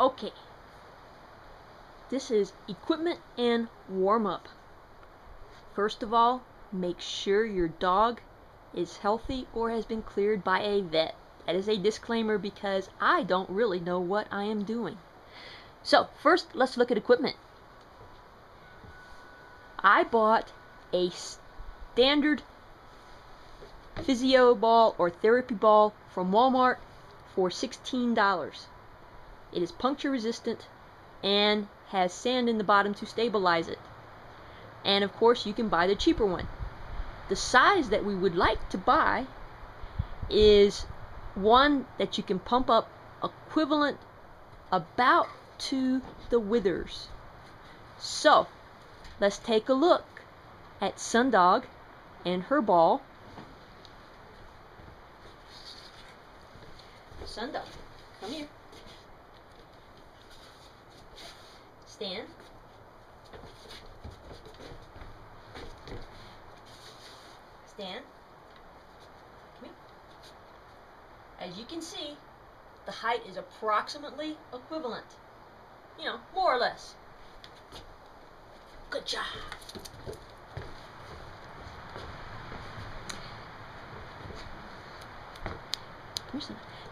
Okay, this is equipment and warm-up. First of all, make sure your dog is healthy or has been cleared by a vet. That is a disclaimer because I don't really know what I am doing. So first, let's look at equipment. I bought a standard physio ball or therapy ball from Walmart for $16. It is puncture resistant and has sand in the bottom to stabilize it. And of course, you can buy the cheaper one. The size that we would like to buy is one that you can pump up equivalent about to the Withers. So let's take a look at Sundog and her ball. Sundog, come here. Stand. Stand. Come here. As you can see, the height is approximately equivalent. You know, more or less. Good job.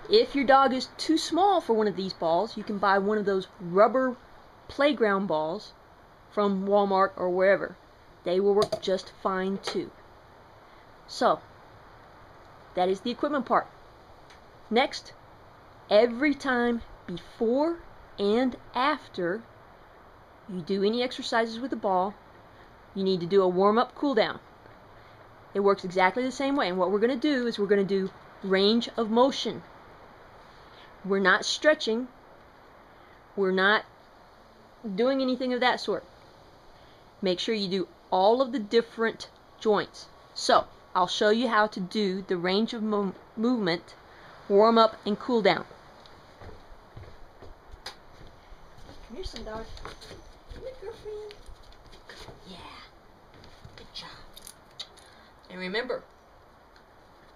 If your dog is too small for one of these balls, you can buy one of those rubber playground balls from Walmart or wherever. They will work just fine too. So, that is the equipment part. Next, every time before and after you do any exercises with the ball, you need to do a warm-up cool-down. It works exactly the same way, and what we're going to do is we're going to do range of motion. We're not stretching. We're not doing anything of that sort. Make sure you do all of the different joints. So, I'll show you how to do the range of movement, warm up, and cool down. Come here, Sundog. Come here, girlfriend. Yeah. Good job. And remember,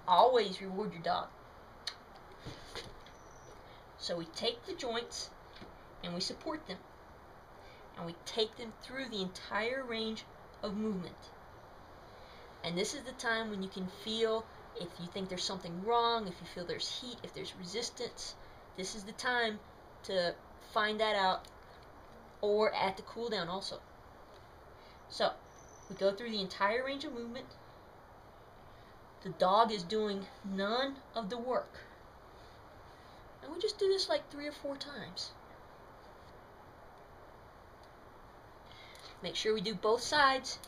always reward your dog. So we take the joints and we support them. And we take them through the entire range of movement. And this is the time when you can feel if you think there's something wrong, if you feel there's heat, if there's resistance. This is the time to find that out, or at the cool down also. So, we go through the entire range of movement. The dog is doing none of the work. And we just do this like 3 or 4 times. Make sure we do both sides.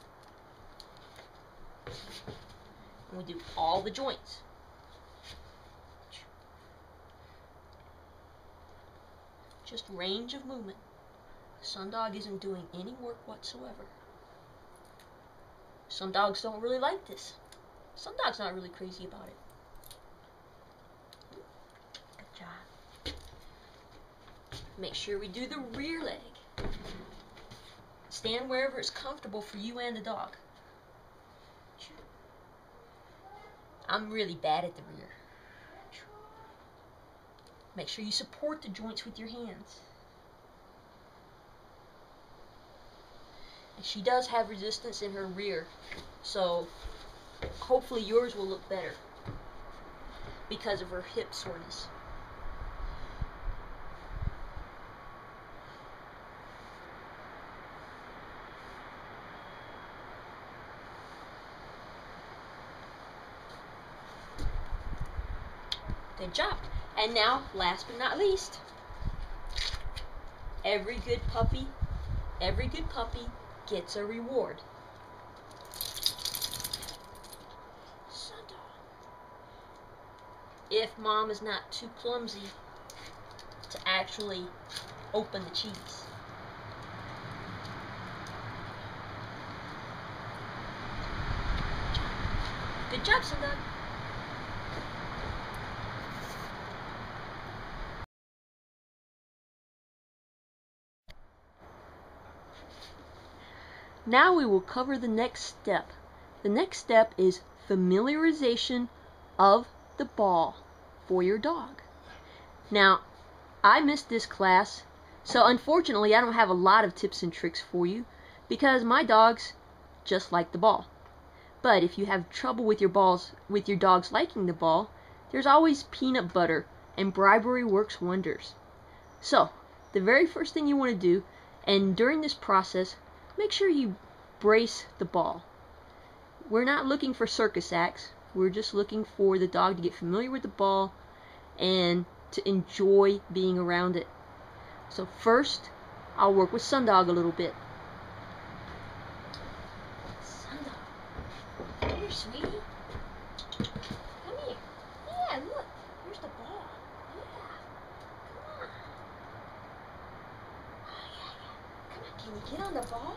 And we do all the joints. Just range of movement. Sundog isn't doing any work whatsoever. Some dogs don't really like this. Sundog's not really crazy about it. Good job. Make sure we do the rear leg. Stand wherever it's comfortable for you and the dog. I'm really bad at the rear. Make sure you support the joints with your hands. And she does have resistance in her rear, so hopefully yours will look better because of her hip soreness. Good job. And now, last but not least, every good puppy gets a reward. If mom is not too clumsy to actually open the cheese. Good job, Sundog. Now we will cover the next step. The next step is familiarization of the ball for your dog. Now, I missed this class So unfortunately, I don't have a lot of tips and tricks for you because my dogs just like the ball. But if you have trouble with your dogs liking the ball, there's always peanut butter, and bribery works wonders. So, the very first thing you want to do, and during this process, make sure you brace the ball. We're not looking for circus acts. We're just looking for the dog to get familiar with the ball and to enjoy being around it. So first, I'll work with Sundog a little bit. Sundog, come here, sweetie. Come here. Yeah, look. Here's the ball. Yeah. Come on. Oh, yeah. Come on, can you get on the ball?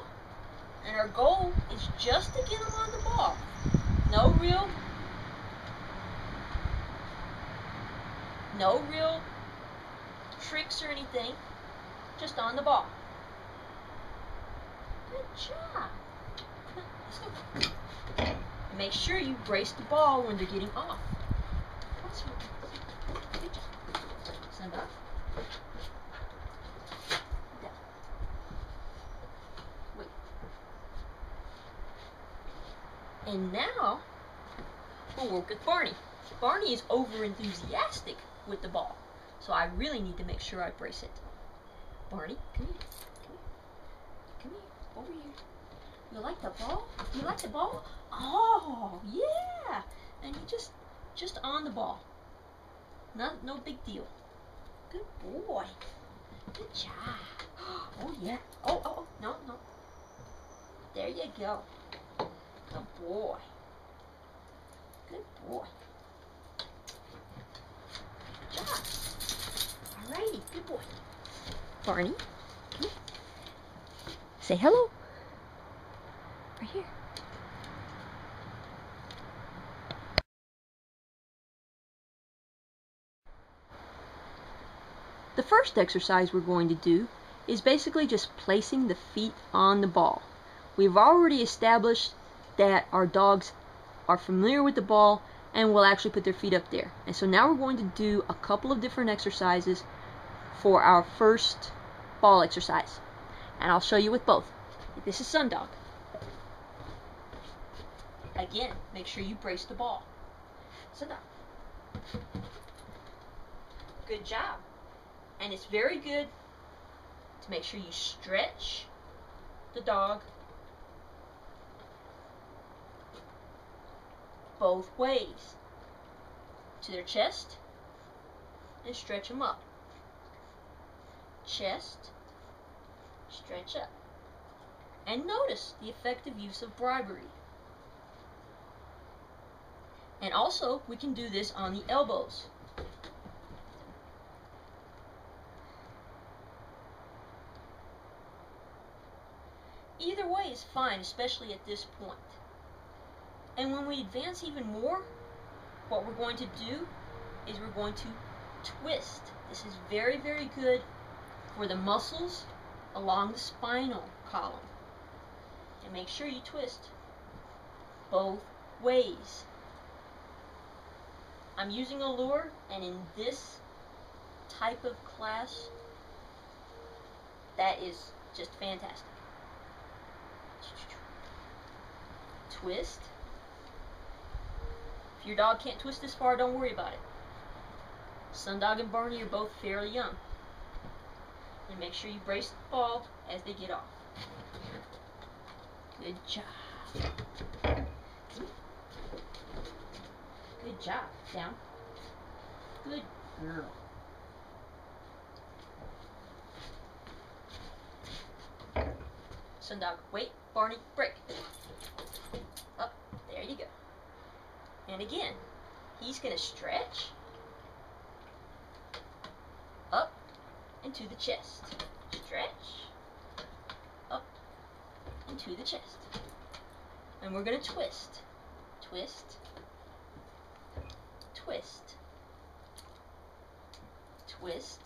And our goal is just to get him on the ball. No real tricks or anything. Just on the ball. Good job. Let's go. And make sure you brace the ball when they're getting off. That's right. Good job. Stand up. Down. Wait. And now we'll work with Barney. Barney is over enthusiastic with the ball, so I really need to make sure I brace it. Barney, come here. Come here. Over here. You like the ball? You like the ball? Oh, yeah. And you just on the ball. No big deal. Good boy. Good job. Oh, yeah. Oh, no. There you go. Good boy. Good boy. Good job. Alrighty, good boy. Barney, come here. Say hello. Right here. The first exercise we're going to do is basically just placing the feet on the ball. We've already established that our dogs are familiar with the ball and will actually put their feet up there. And so now we're going to do a couple of different exercises for our first ball exercise. And I'll show you with both. This is Sundog. Again, make sure you brace the ball. Sundog. Good job. And it's very good to make sure you stretch the dog both ways to their chest and stretch them up. Chest, stretch up. And notice the effective use of bribery. And also, we can do this on the elbows. Either way is fine, especially at this point. And when we advance even more, what we're going to do is we're going to twist. This is very, very good for the muscles along the spinal column. And make sure you twist both ways. I'm using a lure, and in this type of class, that is just fantastic. Twist. If your dog can't twist this far, don't worry about it. Sundog and Barney are both fairly young. And make sure you brace the ball as they get off. Good job. Good job. Down. Good girl. Sundog, wait. Barney, break. Up. There you go. And again, he's going to stretch up into the chest. Stretch up into the chest. And we're going to twist. Twist. Twist. Twist.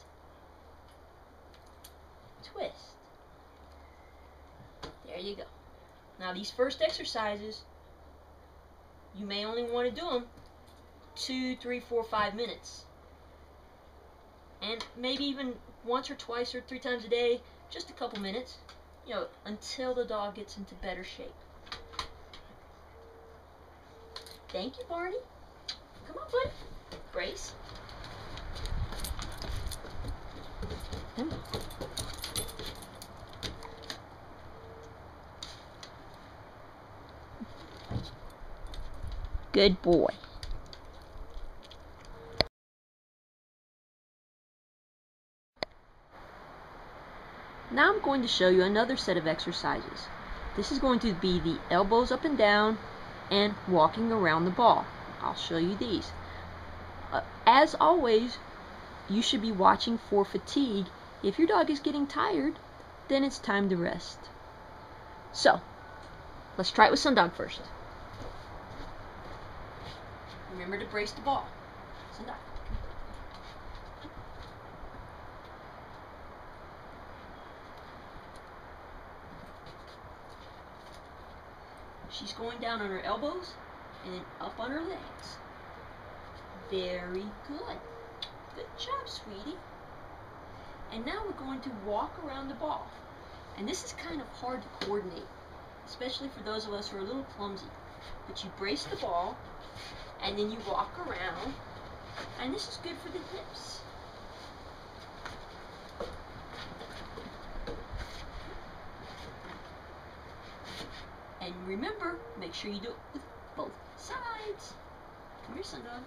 Twist. There you go. Now these first exercises, you may only want to do them 2, 3, 4, 5 minutes. And maybe even once or twice or 3 times a day, just a couple minutes, until the dog gets into better shape. Thank you, Barney. Come on, buddy. Grace. Good boy. Now I'm going to show you another set of exercises. This is going to be the elbows up and down and walking around the ball. I'll show you these. As always, you should be watching for fatigue. If your dog is getting tired, then it's time to rest. So, let's try it with Sundog first. Remember to brace the ball. Sundog. She's going down on her elbows and then up on her legs. Very good. Good job, sweetie. And now we're going to walk around the ball. And this is kind of hard to coordinate, especially for those of us who are a little clumsy. But you brace the ball, and then you walk around, and this is good for the hips. And remember, make sure you do it with both sides. Come here, Sundog.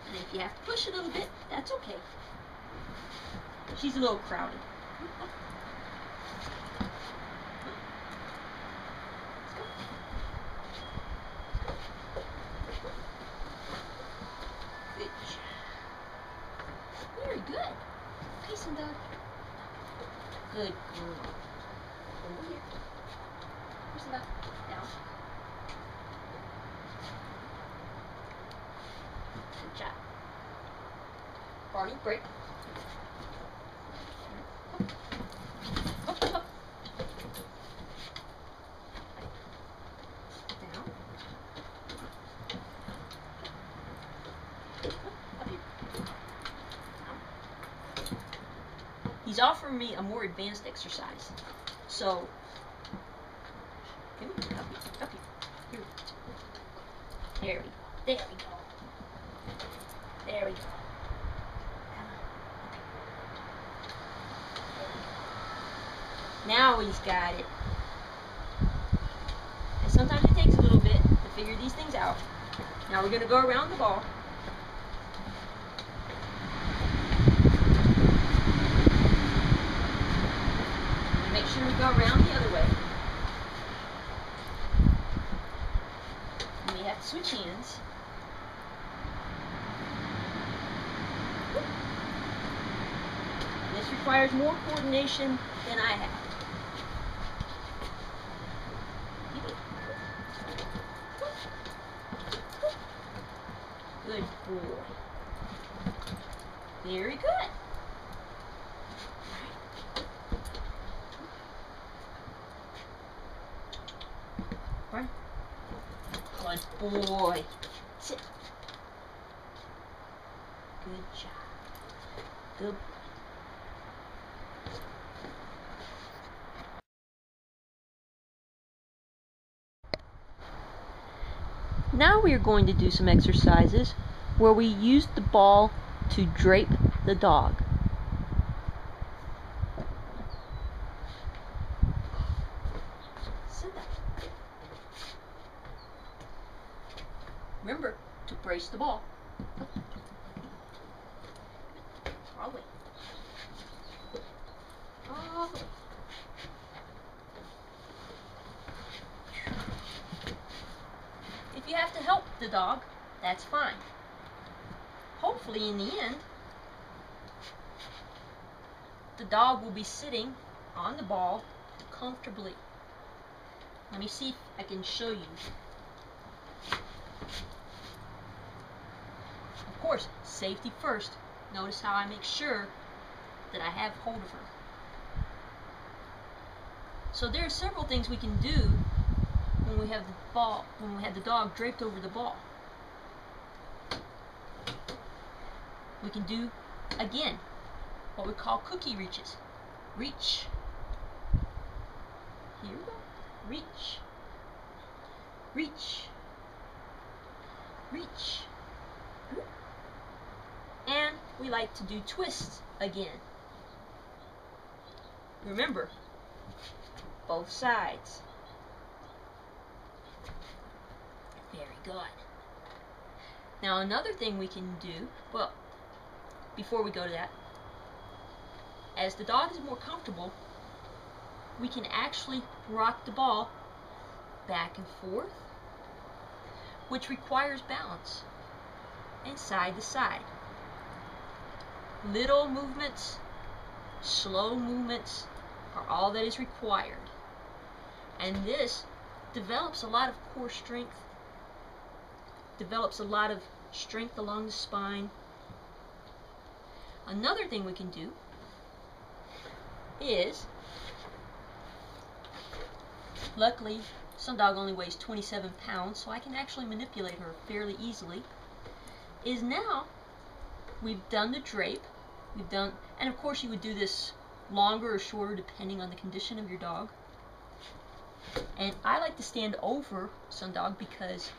And if you have to push a little bit, that's okay. She's a little crowded. Good job. Very good. Okay, Sundog. Good girl. Over here. Here's Sundog. Down. Good job. Barney, break. Up, up. Down. Up here. Down. He's offering me a more advanced exercise. So, come here, up here. Here we go. There we go. There we go. There we go. Now he's got it. And sometimes it takes a little bit to figure these things out. Now we're going to go around the ball. And make sure we go around the other way. And we have to switch hands. This requires more coordination than I have. Good boy. Very good. Right. Good boy. Sit. Good job. Good. Now we are going to do some exercises where we use the ball to drape the dog. Sit down. Remember to brace the ball. All the way. All the way. If you have to help the dog, that's fine. Hopefully in the end, the dog will be sitting on the ball comfortably. Let me see if I can show you. Of course, safety first. Notice how I make sure that I have hold of her. So there are several things we can do when we have the dog draped over the ball. We can do, again, what we call cookie reaches. Reach. Here we go. Reach. Reach. Reach. And we like to do twists again. Remember, both sides. Very good. Now another thing we can do, well, before we go to that, as the dog is more comfortable, we can actually rock the ball back and forth, which requires balance, and side to side. Little movements, slow movements are all that is required. And this develops a lot of core strength, develops a lot of strength along the spine. Another thing we can do is, luckily, some dog only weighs 27 pounds, so I can actually manipulate her fairly easily, is now we've done the drape, and of course you would do this longer or shorter depending on the condition of your dog. And I like to stand over Sundog because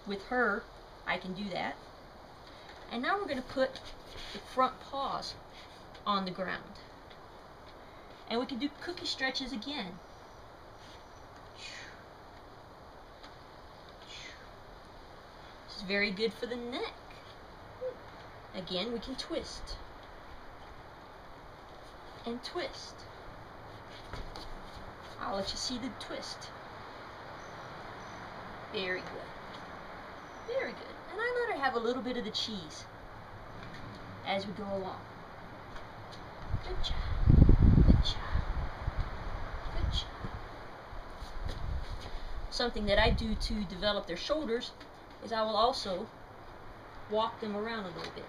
with her I can do that. And now we're going to put the front paws on the ground. And we can do cookie stretches again. This is very good for the neck. Again, we can twist. And twist. I'll let you see the twist. Very good. Very good. And I let her have a little bit of the cheese as we go along. Good job. Good job. Good job. Something that I do to develop their shoulders is I will also walk them around a little bit.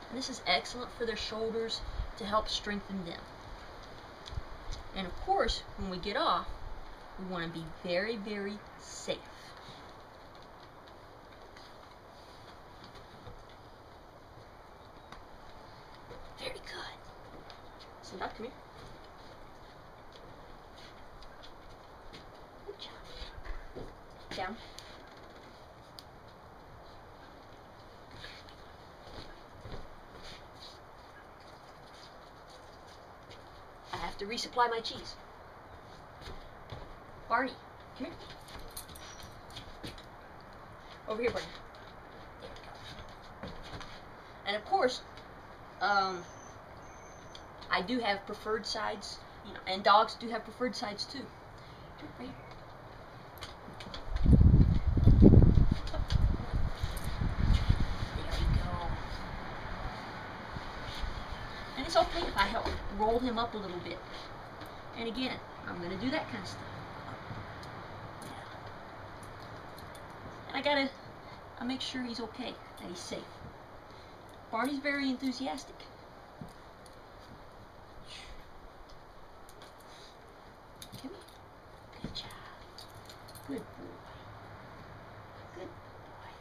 And this is excellent for their shoulders to help strengthen them. And of course, when we get off, we want to be very, very safe. Very good. So now, come here. Good job. Down. I have to resupply my cheese. Barney, come here. Over here, Barney. There we go. And of course, I do have preferred sides, and dogs do have preferred sides too. Right here. There we go. And it's okay if I help roll him up a little bit. And again, I'm going to do that kind of stuff. And I make sure he's okay, that he's safe. Barney's very enthusiastic. Come here. Good job. Good boy. Good boy.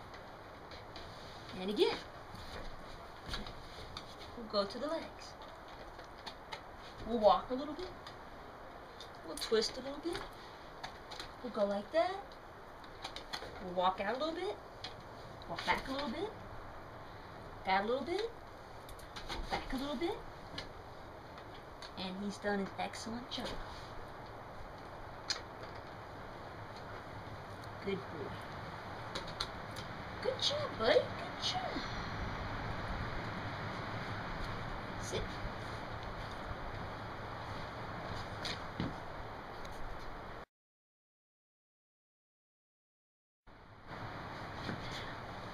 And again, we'll go to the legs. We'll walk a little bit. We'll twist a little bit. We'll go like that. We'll walk out a little bit. Walk back a little bit. Out a little bit. Back a little bit. And he's done an excellent job. Good boy. Good job, buddy. Good job. Sit.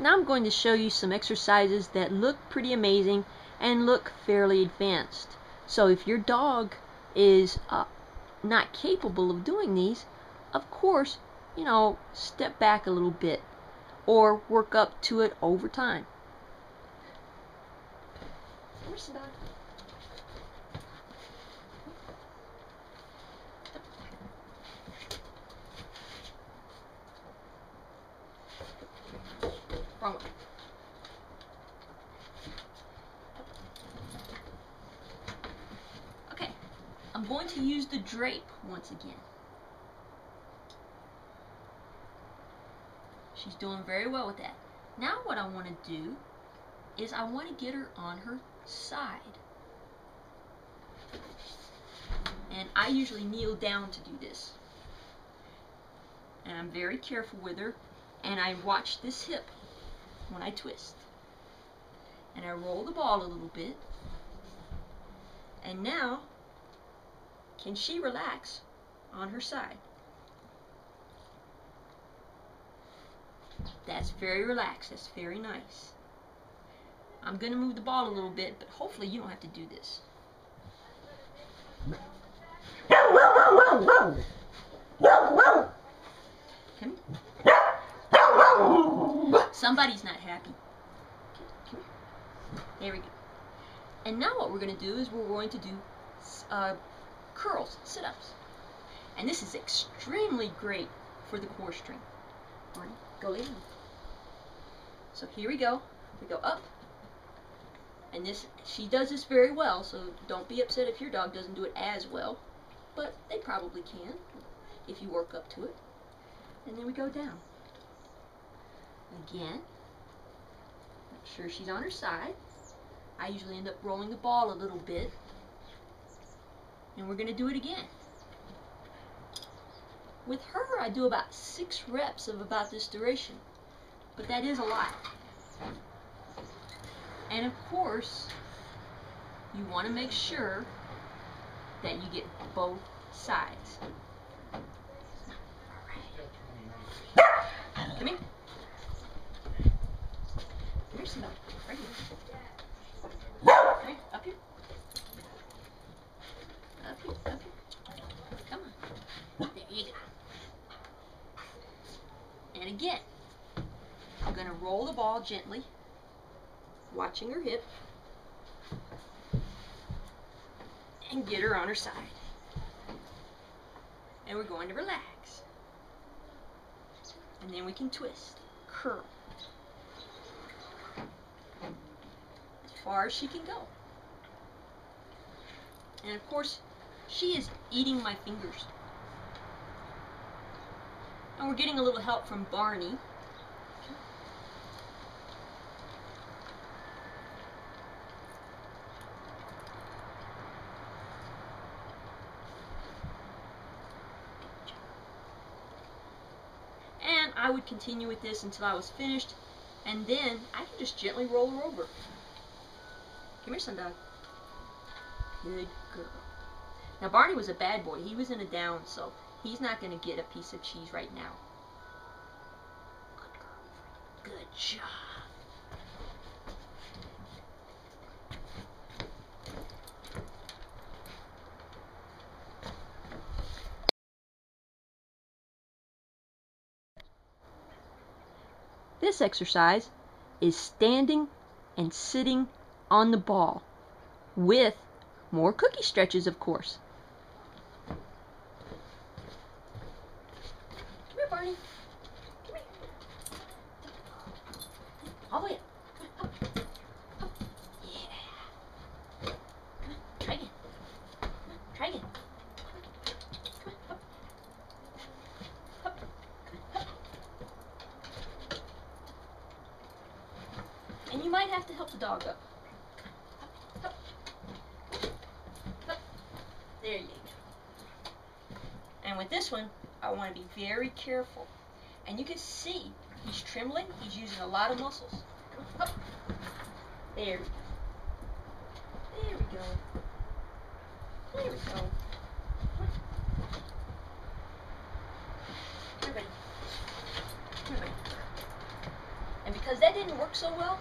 Now I'm going to show you some exercises that look pretty amazing and look fairly advanced. So if your dog is not capable of doing these, of course, step back a little bit or work up to it over time. here, sit down. Wrong way. Okay, I'm going to use the drape once again. She's doing very well with that. Now what I want to do is I want to get her on her side. And I usually kneel down to do this. And I'm very careful with her. And I watch this hip when I twist. And I roll the ball a little bit. And now, can she relax on her side? That's very relaxed. That's very nice. I'm going to move the ball a little bit, but hopefully you don't have to do this. Come here. Somebody's not happy. Come here. There we go. And now what we're going to do is we're going to do curls, sit-ups. And this is extremely great for the core string. Barney, go lay down. So here we go. We go up. And this, she does this very well, so don't be upset if your dog doesn't do it as well. But they probably can, if you work up to it. And then we go down. Again. Make sure she's on her side. I usually end up rolling the ball a little bit. And we're going to do it again. With her, I do about 6 reps of about this duration. But that is a lot. And of course, you want to make sure that you get both sides. Come here. Come here, Simba. Right here. Come here. Up here. Up here. Up here. Come on. There you go. And again, I'm going to roll the ball gently, watching her hip, and get her on her side. And we're going to relax. And then we can twist, curl, as far as she can go. And of course, she is eating my fingers. And we're getting a little help from Barney. And I would continue with this until I was finished, and then I can just gently roll her over. Come here, Sundog. Good girl. Now Barney was a bad boy. He was in a down, so he's not going to get a piece of cheese right now. Good girl. Good job. This exercise is standing and sitting on the ball with more cookie stretches, of course. Come here, Barney. Come here. All the way up. Up. Up. Yeah. Come on. Try again. Come on. Try again. Come on. Up. Up. Up. And you might have to help the dog up. Up. Up. There you go. And with this one, I want to be very careful. And you can see he's trembling. He's using a lot of muscles. Up. There we go. There we go. There we go. Come here, buddy. Come here, buddy. And because that didn't work so well,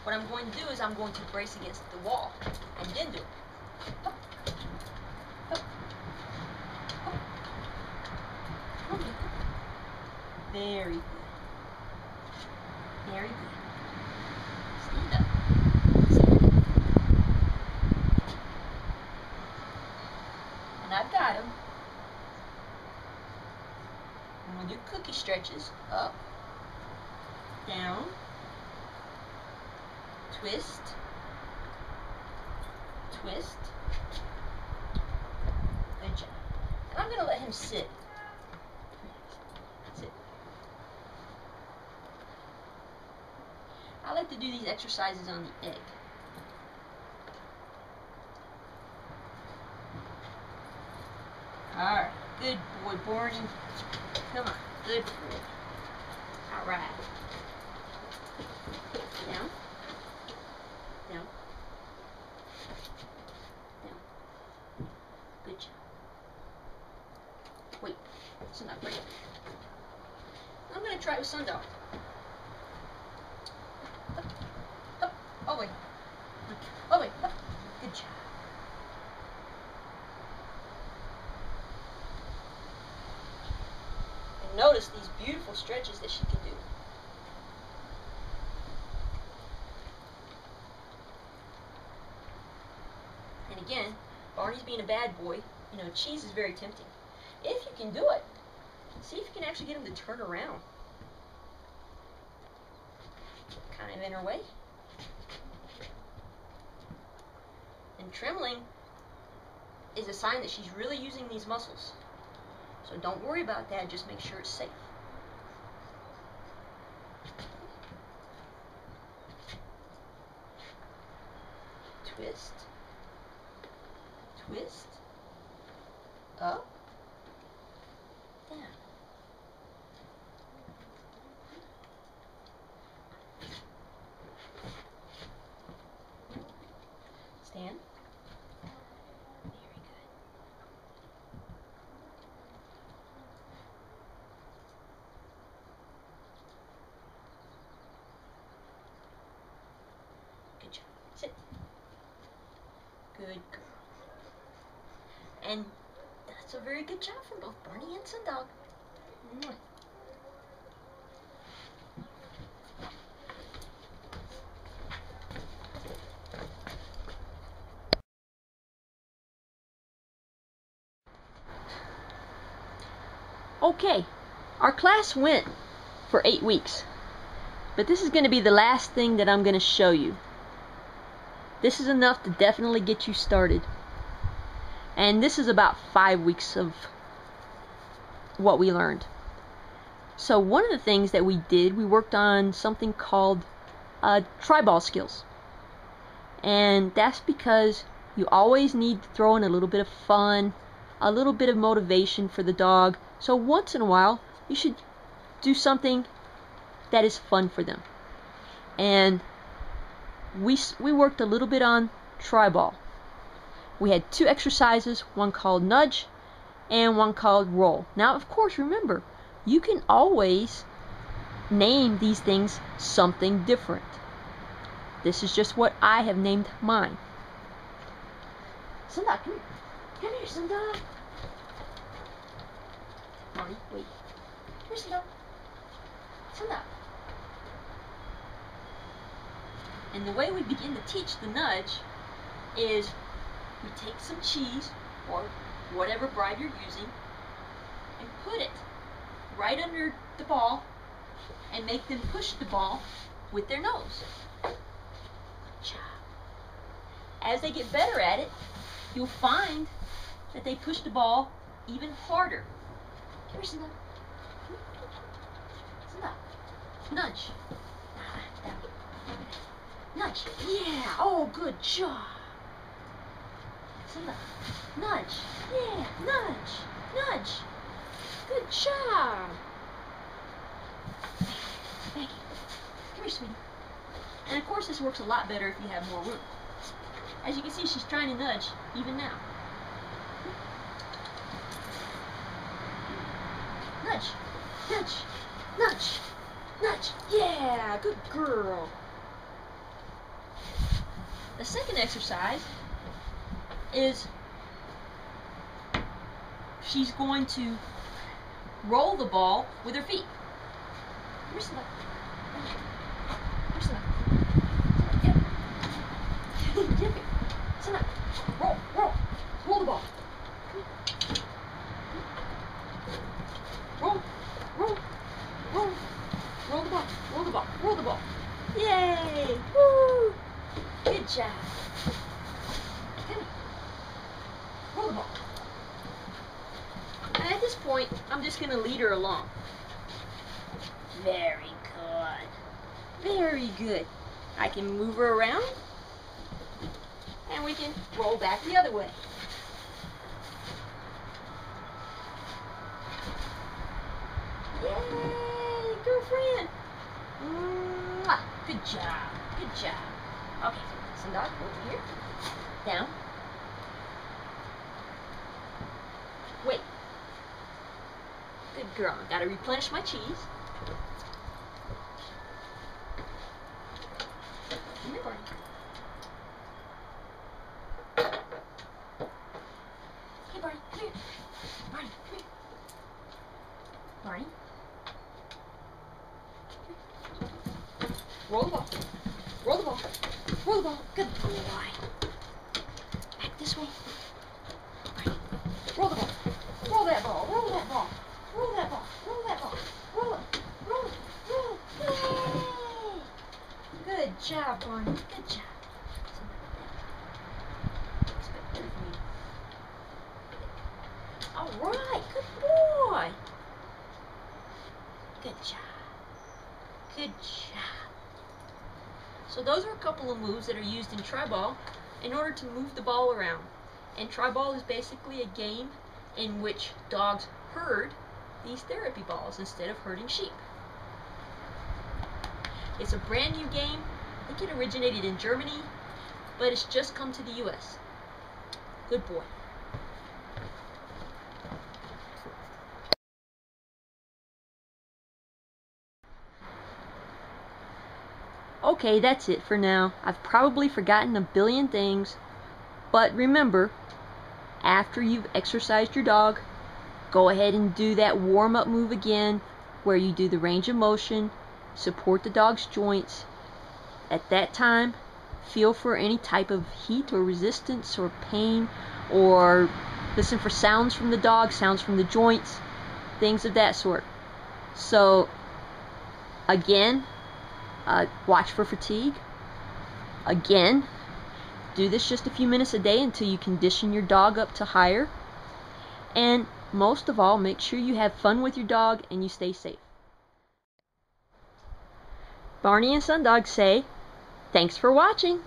what I'm going to do is I'm going to brace against the wall and then do it. Up. Up. Up. Okay. Very good. Very good. Stand up. Stand up. monkey stretches. Up, down, twist, twist. Good job. And I'm going to let him sit. Sit. I like to do these exercises on the egg. Alright, good boy, Barney. Come on, good boy. Alright. Down. Down. Down. Good job. Wait, it's not great. I'm going to try it with Sundog. Up, up, oh wait. Oh wait, up. Good job. And notice these beautiful stretches that she can do. And again, Barney's being a bad boy. You know, cheese is very tempting. If you can do it, see if you can actually get him to turn around. Kind of in her way. And trembling is a sign that she's really using these muscles. So don't worry about that, just make sure it's safe. Twist. Twist. Up. Down. Stand. Very good. Good job. Sit. Good girl. And that's a very good job from both Barney and Sundog. Mwah. Okay, our class went for 8 weeks, but this is going to be the last thing that I'm going to show you. This is enough to definitely get you started. And this is about 5 weeks of what we learned. So one of the things that we did, we worked on something called tri-ball skills. And that's because you always need to throw in a little bit of fun, a little bit of motivation for the dog. So once in a while, you should do something that is fun for them. And we worked a little bit on tri-ball. We had 2 exercises, one called nudge and one called roll. Now, of course, remember, you can always name these things something different. This is just what I have named mine. Sundog, come here. Come here, Sundog. Marty, wait. Come here, Sundog. Sundog. And the way we begin to teach the nudge is we take some cheese or whatever bribe you're using and put it right under the ball and make them push the ball with their nose. Good job. As they get better at it, you'll find that they push the ball even harder. Come here, Sundog. Sundog. Nudge. Down. Nudge. Yeah. Oh, good job. Sundog. Nudge. Yeah. Nudge. Nudge. Good job. Thank you. Come here, sweetie. And of course, this works a lot better if you have more room. As you can see, she's trying to nudge even now. Nudge. Nudge. Nudge. Nudge. Yeah. Good girl. The second exercise is she's going to roll the ball with her feet. Come here, Sundog. Come here, Sundog. Get it. Get it. Sundog. Roll, roll. Roll the ball. Come here. Roll, roll. Yay! Woo! Good job. Come here. Roll the ball. And at this point, I'm just going to lead her along. Very good. Very good. I can move her around, and we can roll back the other way. Yay, girlfriend. Mwah. Good job. Good job. Okay, Sundog, over here. Down. Wait. Good girl. Gotta replenish my cheese. Come here, Barney. Hey, Barney, come here. Barney, come here. Barney. Roll the ball. Roll the ball. Roll the ball. Good boy. Back this way. Barney. Roll the ball. Roll that ball. Roll that ball. Roll that ball. Roll that ball. Roll it. Roll it. Roll it. Yay! Good job, Barney. Good job. All right. Good boy. Good job. Good job. So those are a couple of moves that are used in Tri-Ball in order to move the ball around. And Tri-Ball is basically a game in which dogs herd these therapy balls instead of herding sheep. It's a brand new game. I think it originated in Germany, but it's just come to the US. Good boy. Okay, that's it for now. I've probably forgotten a billion things, but remember, after you've exercised your dog, go ahead and do that warm-up move again, where you do the range of motion, support the dog's joints. At that time, feel for any type of heat or resistance or pain, or listen for sounds from the dog, sounds from the joints, things of that sort. So, again, watch for fatigue. Again, do this just a few minutes a day until you condition your dog up to higher. And most of all, make sure you have fun with your dog and you stay safe. Barney and Sundog say, thanks for watching.